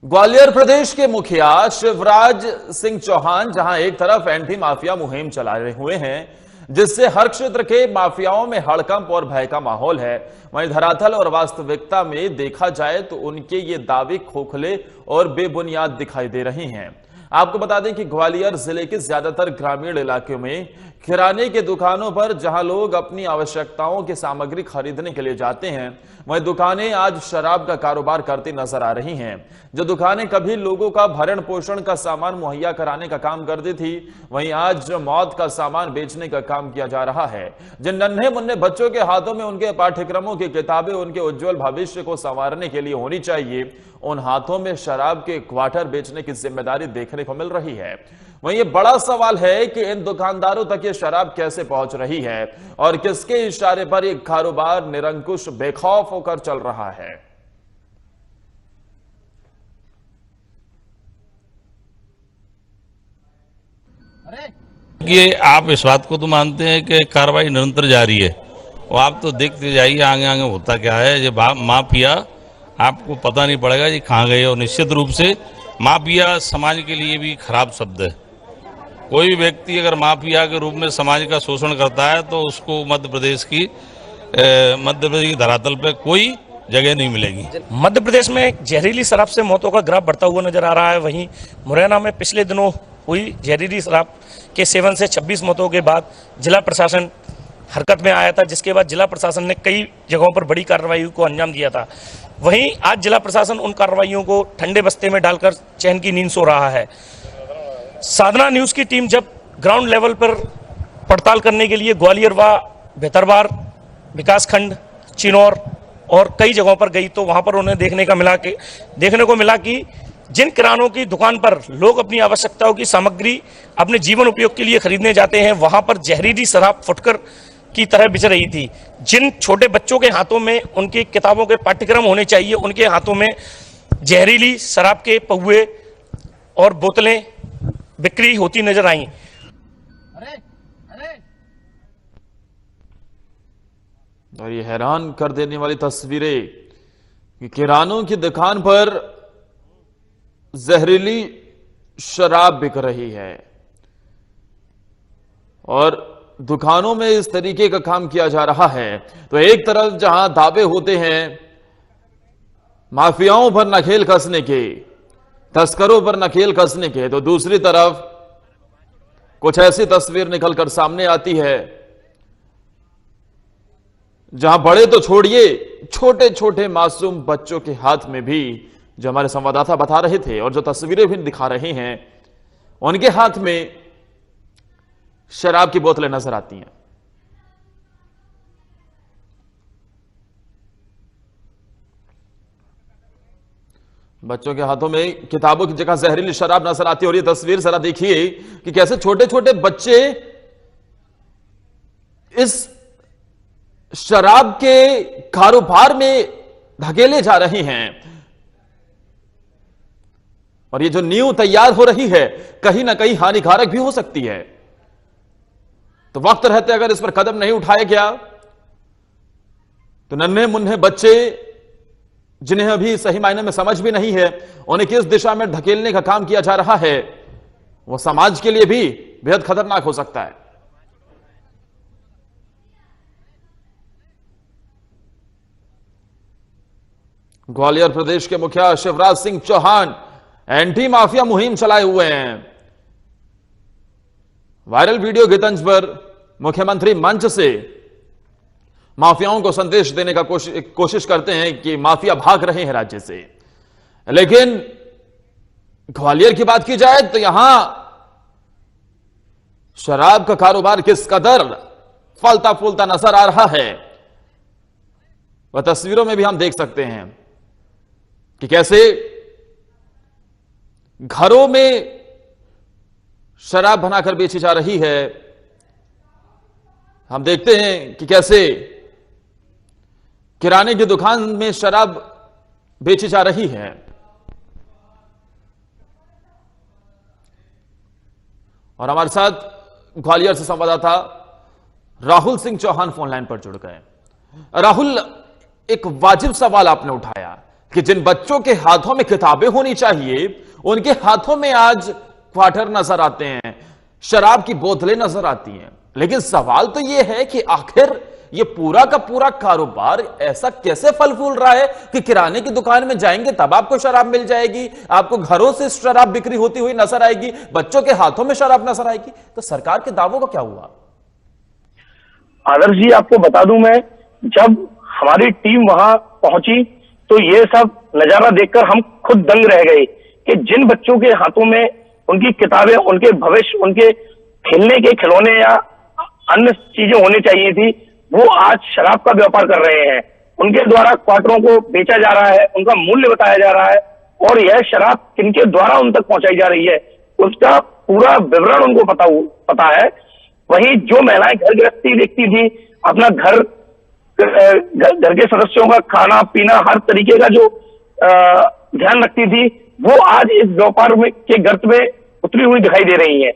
ग्वालियर प्रदेश के मुखिया शिवराज सिंह चौहान जहां एक तरफ एंटी माफिया मुहिम चला रहे हुए हैं, जिससे हर क्षेत्र के माफियाओं में हड़कंप और भय का माहौल है, वहीं धरातल और वास्तविकता में देखा जाए तो उनके ये दावे खोखले और बेबुनियाद दिखाई दे रहे हैं। आपको बता दें कि ग्वालियर जिले के ज्यादातर ग्रामीण इलाकों में किराने की दुकानों पर जहां लोग अपनी आवश्यकताओं की सामग्री खरीदने के लिए जाते हैं, वहीं दुकानें आज शराब का कारोबार करती नजर आ रही हैं। जो दुकानें कभी लोगों का भरण पोषण का सामान मुहैया कराने का काम करती थी, वहीं आज मौत का सामान बेचने का काम किया जा रहा है। जिन नन्हे मुन्ने बच्चों के हाथों में उनके पाठ्यक्रमों की किताबें उनके उज्जवल भविष्य को संवारने के लिए होनी चाहिए, उन हाथों में शराब के क्वार्टर बेचने की जिम्मेदारी देखने को मिल रही है। वहीं ये बड़ा सवाल है कि इन दुकानदारों तक ये शराब कैसे पहुंच रही है और किसके इशारे पर ये कारोबार निरंकुश बेखौफ होकर चल रहा है। ये आप इस बात को तो मानते हैं कि कार्रवाई निरंतर जारी है, और आप तो देखते जाइए आगे आगे होता क्या है। ये माफिया आपको पता नहीं पड़ेगा ये कहाँ गए। और निश्चित रूप से माफिया समाज के लिए भी खराब शब्द है। कोई व्यक्ति अगर माफिया के रूप में समाज का शोषण करता है तो उसको मध्य प्रदेश की धरातल पर कोई जगह नहीं मिलेगी। मध्य प्रदेश में जहरीली शराब से मौतों का ग्राफ बढ़ता हुआ नजर आ रहा है। वहीं मुरैना में पिछले दिनों हुई जहरीली शराब के सेवन से 26 मौतों के बाद जिला प्रशासन हरकत में आया था, जिसके बाद जिला प्रशासन ने कई जगहों पर बड़ी कार्रवाई को अंजाम दिया था। वहीं आज जिला प्रशासन उन कार्रवाइयों को ठंडे बस्ते में डालकर चैन की नींद सो रहा है। साधना न्यूज की टीम जब ग्राउंड लेवल पर पड़ताल करने के लिए ग्वालियर व बेहतरबार विकासखंड, चिनौर और कई जगहों पर गई, तो वहां पर उन्हें देखने को मिला कि जिन किरानों की दुकान पर लोग अपनी आवश्यकताओं की सामग्री अपने जीवन उपयोग के लिए खरीदने जाते हैं, वहां पर जहरीली शराब फुटकर की तरह बिछ रही थी। जिन छोटे बच्चों के हाथों में उनकी किताबों के पाठ्यक्रम होने चाहिए, उनके हाथों में जहरीली शराब के पहुए और बोतलें बिक्री होती नजर आई। और ये हैरान कर देने वाली तस्वीरें कि किरानों की दुकान पर जहरीली शराब बिक रही है और दुकानों में इस तरीके का काम किया जा रहा है। तो एक तरफ जहां दावे होते हैं माफियाओं पर नकेल कसने के, तस्करों पर नकेल कसने के, तो दूसरी तरफ कुछ ऐसी तस्वीर निकलकर सामने आती है जहां बड़े तो छोड़िए, छोटे छोटे मासूम बच्चों के हाथ में भी, जो हमारे संवाददाता बता रहे थे और जो तस्वीरें भी दिखा रहे हैं, उनके हाथ में शराब की बोतलें नजर आती हैं। बच्चों के हाथों में किताबों की जगह जहरीली शराब नजर आती है। और ये तस्वीर जरा देखिए कि कैसे छोटे छोटे बच्चे इस शराब के कारोबार में धकेले जा रहे हैं। और ये जो नींव तैयार हो रही है कहीं ना कहीं हानिकारक भी हो सकती है। तो वक्त रहते अगर इस पर कदम नहीं उठाया गया तो नन्हे मुन्ने बच्चे, जिन्हें अभी सही मायने में समझ भी नहीं है, उन्हें किस दिशा में धकेलने का काम किया जा रहा है, वो समाज के लिए भी बेहद खतरनाक हो सकता है। ग्वालियर प्रदेश के मुखिया शिवराज सिंह चौहान एंटी माफिया मुहिम चलाए हुए हैं। वायरल वीडियो के तंज पर मुख्यमंत्री मंच से माफियाओं को संदेश देने का कोशिश करते हैं कि माफिया भाग रहे हैं राज्य से। लेकिन ग्वालियर की बात की जाए तो यहां शराब का कारोबार किस कदर फलता फूलता नजर आ रहा है, वह तस्वीरों में भी हम देख सकते हैं कि कैसे घरों में शराब बनाकर बेची जा रही है। हम देखते हैं कि कैसे किराने की दुकान में शराब बेची जा रही है। और हमारे साथ ग्वालियर से संवाददाता राहुल सिंह चौहान फोन लाइन पर जुड़ गए। राहुल, एक वाजिब सवाल आपने उठाया कि जिन बच्चों के हाथों में किताबें होनी चाहिए, उनके हाथों में आज क्वार्टर नजर आते हैं, शराब की बोतलें नजर आती हैं। लेकिन सवाल तो यह है कि आखिर ये पूरा का पूरा कारोबार ऐसा कैसे फल फूल रहा है कि किराने की दुकान में जाएंगे तब आपको शराब मिल जाएगी, आपको घरों से शराब बिक्री होती हुई नजर आएगी, बच्चों के हाथों में शराब नजर आएगी। तो सरकार के दावों का क्या हुआ? आदर्श जी, आपको बता दूं, मैं जब हमारी टीम वहां पहुंची तो ये सब नजारा देखकर हम खुद दंग रह गए कि जिन बच्चों के हाथों में उनकी किताबें, उनके भविष्य, उनके खेलने के खिलौने या अन्य चीजें होनी चाहिए थी, वो आज शराब का व्यापार कर रहे हैं। उनके द्वारा क्वार्टरों को बेचा जा रहा है, उनका मूल्य बताया जा रहा है और यह शराब किनके द्वारा उन तक पहुंचाई जा रही है उसका पूरा विवरण उनको पता है। वहीं जो महिलाएं घर गृहस्थी देखती थी, अपना घर के सदस्यों का खाना पीना हर तरीके का जो ध्यान रखती थी, वो आज इस व्यापार में के गर्त में उतरी हुई दिखाई दे रही है।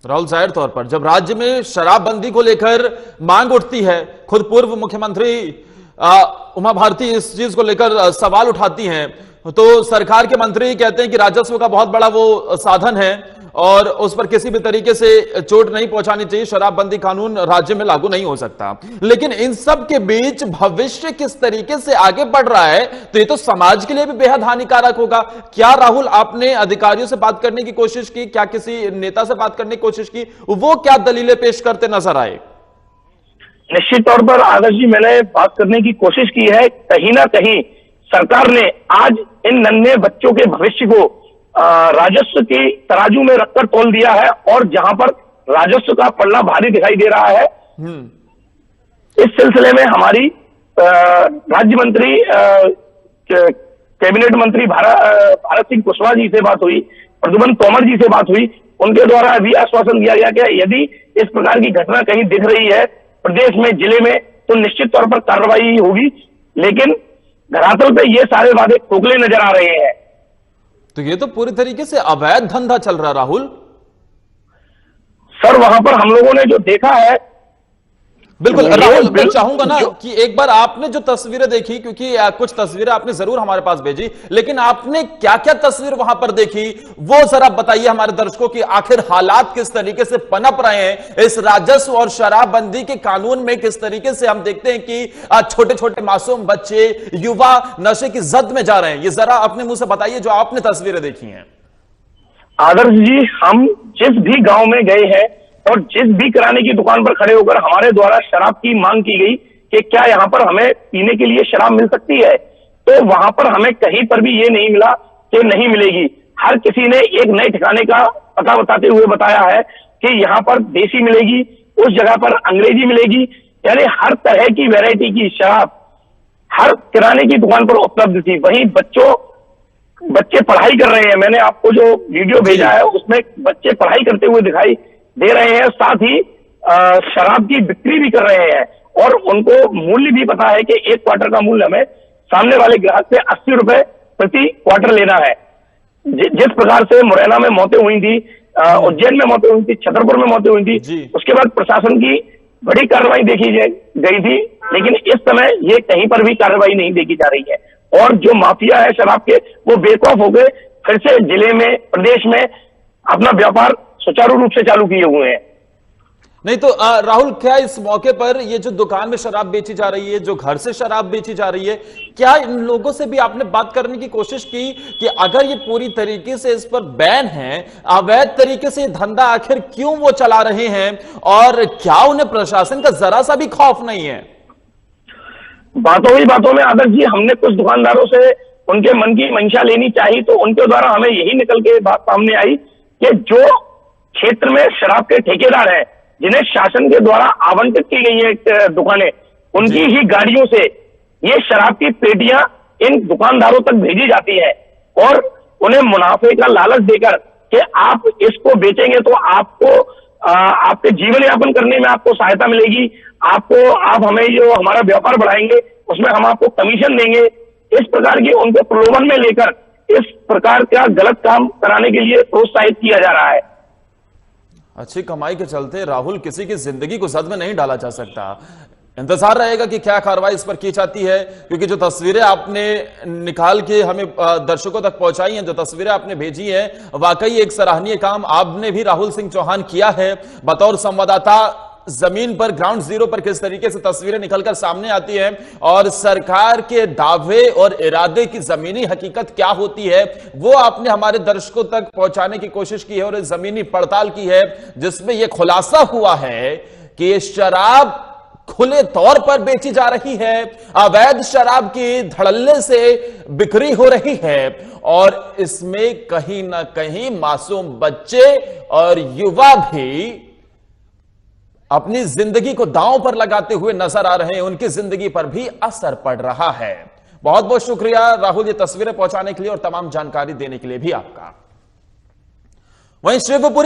राहुल, जाहिर तौर पर जब राज्य में शराबबंदी को लेकर मांग उठती है, खुद पूर्व मुख्यमंत्री उमा भारती इस चीज को लेकर सवाल उठाती हैं, तो सरकार के मंत्री कहते हैं कि राजस्व का बहुत बड़ा वो साधन है और उस पर किसी भी तरीके से चोट नहीं पहुंचानी चाहिए, शराबबंदी कानून राज्य में लागू नहीं हो सकता। लेकिन इन सब के बीच भविष्य किस तरीके से आगे बढ़ रहा है, तो ये तो समाज के लिए भी बेहद हानिकारक होगा। क्या राहुल, आपने अधिकारियों से बात करने की कोशिश की? क्या किसी नेता से बात करने की कोशिश की? वो क्या दलीलें पेश करते नजर आए? निश्चित तौर पर आदर्श जी, मैंने बात करने की कोशिश की है। कहीं ना कहीं सरकार ने आज इन नन्हे बच्चों के भविष्य को राजस्व की तराजू में रखकर तोल दिया है और जहां पर राजस्व का पल्ला भारी दिखाई दे रहा है, इस सिलसिले में हमारी राज्य मंत्री कैबिनेट मंत्री भारत सिंह कुशवाहा जी से बात हुई, प्रद्युम्न तोमर जी से बात हुई। उनके द्वारा भी आश्वासन दिया गया कि यदि इस प्रकार की घटना कहीं दिख रही है प्रदेश में, जिले में, तो निश्चित तौर पर कार्रवाई होगी। लेकिन धरातल पे ये सारे वादे खोखले नजर आ रहे हैं। तो ये तो पूरी तरीके से अवैध धंधा चल रहा राहुल। सर, वहां पर हम लोगों ने जो देखा है, बिल्कुल राहुल, मैं चाहूंगा ना कि एक बार आपने जो तस्वीरें देखी, क्योंकि कुछ तस्वीरें आपने जरूर हमारे पास भेजी, लेकिन आपने क्या क्या तस्वीर वहां पर देखी वो जरा बताइए हमारे दर्शकों की। आखिर हालात किस तरीके से पनप रहे हैं इस राजस्व और शराबबंदी के कानून में? किस तरीके से हम देखते हैं कि छोटे छोटे मासूम बच्चे, युवा नशे की जद में जा रहे हैं? ये जरा अपने मुंह से बताइए जो आपने तस्वीरें देखी हैं। आदर्श जी, हम जिस भी गांव में गए हैं और जिस भी किराने की दुकान पर खड़े होकर हमारे द्वारा शराब की मांग की गई कि क्या यहां पर हमें पीने के लिए शराब मिल सकती है, तो वहां पर हमें कहीं पर भी ये नहीं मिला कि नहीं मिलेगी। हर किसी ने एक नए ठिकाने का पता बताते हुए बताया है कि यहां पर देसी मिलेगी, उस जगह पर अंग्रेजी मिलेगी, यानी हर तरह की वैरायटी की शराब हर किराने की दुकान पर उपलब्ध थी। वहीं बच्चे पढ़ाई कर रहे हैं। मैंने आपको जो वीडियो भेजा है उसमें बच्चे पढ़ाई करते हुए दिखाई दे रहे हैं, साथ ही शराब की बिक्री भी कर रहे हैं और उनको मूल्य भी पता है कि एक क्वार्टर का मूल्य हमें सामने वाले ग्राहक से 80 रुपए प्रति क्वार्टर लेना है। जिस प्रकार से मुरैना में मौतें हुई थी, उज्जैन में मौतें हुई थी, छतरपुर में मौतें हुई थी, उसके बाद प्रशासन की बड़ी कार्रवाई देखी गई थी, लेकिन इस समय ये कहीं पर भी कार्रवाई नहीं देखी जा रही है और जो माफिया है शराब के, वो बेखौफ हो गए, फिर से जिले में, प्रदेश में अपना व्यापार सुचारू रूप से चालू किए हुए हैं। नहीं तो राहुल, क्या इस मौके पर ये जो दुकान में शराब बेची जा रही है, जो घर से शराब बेची जा रही है, क्या इन लोगों से भी आपने बात करने की कोशिश की कि अगर ये पूरी तरीके से इस पर बैन है, अवैध तरीके से धंधा आखिर क्यों वो चला रहे हैं और क्या उन्हें प्रशासन का जरा सा भी खौफ नहीं है? बातों ही बातों में आदर्श जी, हमने कुछ दुकानदारों से उनके मन की मंशा लेनी चाहिए तो उनके द्वारा हमें यही निकल के बात सामने आई कि जो क्षेत्र में शराब के ठेकेदार हैं, जिन्हें शासन के द्वारा आवंटित की गई है दुकानें, उनकी ही गाड़ियों से ये शराब की पेटियां इन दुकानदारों तक भेजी जाती है और उन्हें मुनाफे का लालच देकर कि आप इसको बेचेंगे तो आपको आपके जीवन यापन करने में आपको सहायता मिलेगी, आप हमें जो हमारा व्यापार बढ़ाएंगे उसमें हम आपको कमीशन देंगे, इस प्रकार की उनको प्रलोभन में लेकर इस प्रकार का गलत काम कराने के लिए प्रोत्साहित किया जा रहा है। अच्छी कमाई के चलते राहुल, किसी की जिंदगी को जद में नहीं डाला जा सकता। इंतजार रहेगा कि क्या कार्रवाई इस पर की जाती है, क्योंकि जो तस्वीरें आपने निकाल के हमें दर्शकों तक पहुंचाई हैं, जो तस्वीरें आपने भेजी हैं, वाकई एक सराहनीय काम आपने भी राहुल सिंह चौहान किया है। बतौर संवाददाता जमीन पर ग्राउंड जीरो पर किस तरीके से तस्वीरें निकलकर सामने आती हैं और सरकार के दावे और इरादे की जमीनी हकीकत क्या होती है, वो आपने हमारे दर्शकों तक पहुंचाने की कोशिश की है और जमीनी पड़ताल की है, जिसमें यह खुलासा हुआ है कि ये शराब खुले तौर पर बेची जा रही है, अवैध शराब की धड़ल्ले से बिक्री हो रही है और इसमें कहीं ना कहीं मासूम बच्चे और युवा भी अपनी जिंदगी को दांव पर लगाते हुए नजर आ रहे हैं, उनकी जिंदगी पर भी असर पड़ रहा है। बहुत बहुत शुक्रिया राहुल, ये तस्वीरें पहुंचाने के लिए और तमाम जानकारी देने के लिए भी आपका। वहीं शिवपुरी